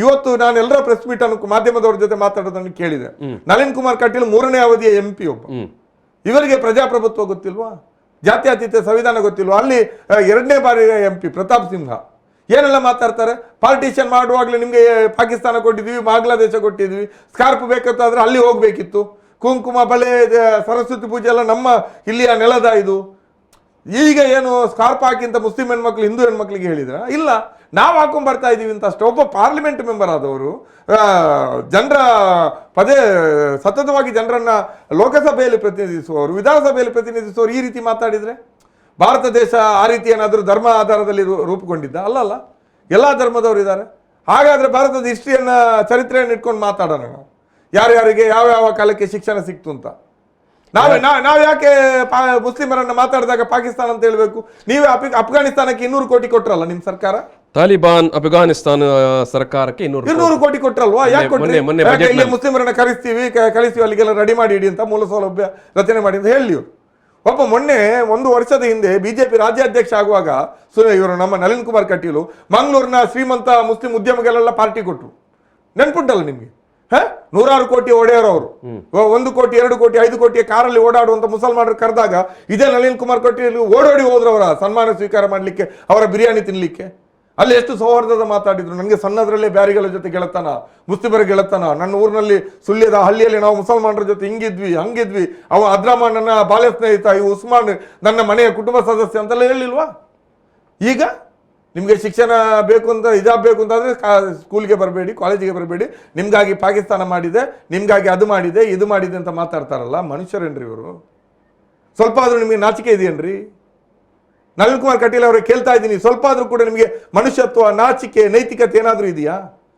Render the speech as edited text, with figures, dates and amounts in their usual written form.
ಇವತ್ತು ನಾನು ಎಲ್ಲರ ಪ್ರೆಸ್ ಮೀಟ್ ಅನ್ನು ಮಾಧ್ಯಮದವ್ರ ಜೊತೆ ಮಾತಾಡೋದನ್ನು ಕೇಳಿದೆ. ನಳಿನ್ ಕುಮಾರ್ ಕಟೀಲ್ 3ನೇ ಅವಧಿಯ MP ಒಬ್ಬ. ಇವರಿಗೆ ಪ್ರಜಾಪ್ರಭುತ್ವ ಗೊತ್ತಿಲ್ವಾ? ಜಾತ್ಯತೀತ ಸಂವಿಧಾನ ಗೊತ್ತಿಲ್ವಾ? ಅಲ್ಲಿ 2ನೇ ಬಾರಿಯ MP ಪ್ರತಾಪ್ ಸಿಂಹ ಏನೆಲ್ಲ ಮಾತಾಡ್ತಾರೆ. ಪಾರ್ಟಿಷನ್ ಮಾಡುವಾಗಲೇ ನಿಮಗೆ ಪಾಕಿಸ್ತಾನ ಕೊಟ್ಟಿದ್ವಿ, ಬಾಂಗ್ಲಾದೇಶ ಕೊಟ್ಟಿದ್ವಿ, ಸ್ಕಾರ್ಪ್ ಬೇಕಂತಾದ್ರೆ ಅಲ್ಲಿ ಹೋಗ್ಬೇಕಿತ್ತು, ಕುಂಕುಮ ಬಳೆ ಸರಸ್ವತಿ ಪೂಜೆ ಎಲ್ಲ ನಮ್ಮ ಇಲ್ಲಿಯ ನೆಲದ ಇದು. ಈಗ ಏನು ಸ್ಕಾರ್ಪ್ ಹಾಕಿಂತ ಮುಸ್ಲಿಂ ಹೆಣ್ಮಕ್ಳು ಹಿಂದೂ ಹೆಣ್ಮಕ್ಳಿಗೆ ಹೇಳಿದ್ರ? ಇಲ್ಲ, ನಾವು ಹಾಕೊಂಡ್ ಬರ್ತಾ ಇದೀವಿ ಅಂತ ಅಷ್ಟೇ. ಒಬ್ಬ ಪಾರ್ಲಿಮೆಂಟ್ ಮೆಂಬರ್ ಆದವರು ಜನರ ಸತತವಾಗಿ ಜನರನ್ನ ಲೋಕಸಭೆಯಲ್ಲಿ ಪ್ರತಿನಿಧಿಸುವವರು, ವಿಧಾನಸಭೆಯಲ್ಲಿ ಪ್ರತಿನಿಧಿಸುವವರು ಈ ರೀತಿ ಮಾತಾಡಿದ್ರೆ ಭಾರತ ದೇಶ ಆ ರೀತಿ ಏನಾದರೂ ಧರ್ಮ ಆಧಾರದಲ್ಲಿ ರೂಪುಗೊಂಡಿದ್ದ? ಅಲ್ಲಲ್ಲ, ಎಲ್ಲ ಧರ್ಮದವರು ಇದ್ದಾರೆ. ಹಾಗಾದ್ರೆ ಭಾರತದ ಹಿಸ್ಟ್ರಿಯನ್ನ ಚರಿತ್ರೆಯನ್ನು ಇಟ್ಕೊಂಡು ಮಾತಾಡೋಣ ನಾವು, ಯಾರ್ಯಾರಿಗೆ ಯಾವ ಕಾಲಕ್ಕೆ ಶಿಕ್ಷಣ ಸಿಕ್ತು ಅಂತ. ನಾವು ಯಾಕೆ ಮುಸ್ಲಿಮರನ್ನ ಮಾತಾಡಿದಾಗ ಪಾಕಿಸ್ತಾನ ಅಂತ ಹೇಳ್ಬೇಕು? ನೀವೇ ಅಫ್ಘಾನಿಸ್ತಾನಕ್ಕೆ 200 ಕೋಟಿ ಕೊಟ್ರಲ್ಲ ನಿಮ್ಮ ಸರ್ಕಾರ. ತಾಲಿಬಾನ್ ಅಫ್ಘಾನಿಸ್ತಾನ ಸರ್ಕಾರಕ್ಕೆ 200 ಕೋಟಿ ಕೊಟ್ರಲ್ವಾ? ಯಾಕೆ ಕೊಟ್ರಿ? ಇಲ್ಲಿ ಮುಸ್ಲಿಮರನ್ನ ಕಳಿಸ್ತೀವಿ ಅಲ್ಲಿಗೆಲ್ಲ ರೆಡಿ ಮಾಡಿ ಇಡಿ ಅಂತ, ಮೂಲ ಸೌಲಭ್ಯ ರಚನೆ ಮಾಡಿ ಅಂತ ಹೇಳಿ. ಒಬ್ಬ ಮೊನ್ನೆ 1 ವರ್ಷದ ಹಿಂದೆ ಬಿಜೆಪಿ ರಾಜ್ಯಾಧ್ಯಕ್ಷ ಆಗುವಾಗ ಇವರು ನಮ್ಮ ನಳಿನ್ ಕುಮಾರ್ ಕಟೀಲು ಮಂಗಳೂರಿನ ಶ್ರೀಮಂತ ಮುಸ್ಲಿಂ ಉದ್ಯಮಿಗಳೆಲ್ಲ ಪಾರ್ಟಿ ಕೊಟ್ಟರು. ನೆನ್ಪುಂಟಲ್ಲ ನಿಮ್ಗೆ? 100 ಕೋಟಿ ಒಡೆಯರವರು 1 ಕೋಟಿ 2 ಕೋಟಿ 5 ಕೋಟಿಯ ಕಾರಲ್ಲಿ ಓಡಾಡುವಂತ ಮುಸಲ್ಮಾನರು ಕರೆದಾಗ ಇದೇ ನಳಿನ್ ಕುಮಾರ್ ಕಟೀಲ್ ಓಡೋಡಿ ಹೋದ್ರು ಅವರ ಸನ್ಮಾನ ಸ್ವೀಕಾರ ಮಾಡ್ಲಿಕ್ಕೆ, ಅವರ ಬಿರಿಯಾನಿ ತಿನ್ಲಿಕ್ಕೆ. ಅಲ್ಲಿ ಎಷ್ಟು ಸೌಹಾರ್ದದ ಮಾತಾಡಿದ್ರು. ನನಗೆ ಸಣ್ಣದ್ರಲ್ಲೇ ಬ್ಯಾರಿಗಳ ಜೊತೆ ಗೆಳತನ, ಮುಸ್ಲಿಮರ ಗೆಳತನ. ನನ್ನ ಊರಿನಲ್ಲಿ ಸುಳ್ಯದ ಹಳ್ಳಿಯಲ್ಲಿ ನಾವು ಮುಸಲ್ಮಾನರ ಜೊತೆ ಹಿಂಗಿದ್ವಿ ಹಂಗಿದ್ವಿ, ಅವ ಅದ್ರಾಮಾನ್ ನನ್ನ ಬಾಲ್ಯ ಸ್ನೇಹಿತ, ಇವು ಉಸ್ಮಾನ್ ನನ್ನ ಮನೆಯ ಕುಟುಂಬ ಸದಸ್ಯ ಅಂತೆಲ್ಲ ಹೇಳಿಲ್ವಾ? ಈಗ ನಿಮಗೆ ಶಿಕ್ಷಣ ಬೇಕು ಅಂತ, ಹಿಜಾಬ್ ಬೇಕು ಅಂತಂದ್ರೆ ಸ್ಕೂಲ್ಗೆ ಬರಬೇಡಿ, ಕಾಲೇಜಿಗೆ ಬರಬೇಡಿ, ನಿಮ್ಗಾಗಿ ಪಾಕಿಸ್ತಾನ ಮಾಡಿದೆ, ನಿಮ್ಗಾಗಿ ಅದು ಮಾಡಿದೆ ಇದು ಮಾಡಿದೆ ಅಂತ ಮಾತಾಡ್ತಾರಲ್ಲ. ಮನುಷ್ಯರೇನ್ರಿ ಇವರು? ಸ್ವಲ್ಪ ಆದ್ರೂ ನಿಮಗೆ ನಾಚಿಕೆ ಇದೆಯೇನ್ರಿ? ನಳಿನ್ ಕುಮಾರ್ ಕಟೀಲ್ ಅವರೇ ಕೇಳ್ತಾ ಇದ್ದೀನಿ, ಸ್ವಲ್ಪ ಆದ್ರೂ ಕೂಡ ನಿಮಗೆ ಮನುಷ್ಯತ್ವ, ನಾಚಿಕೆ, ನೈತಿಕತೆ ಏನಾದ್ರೂ ಇದೆಯಾ?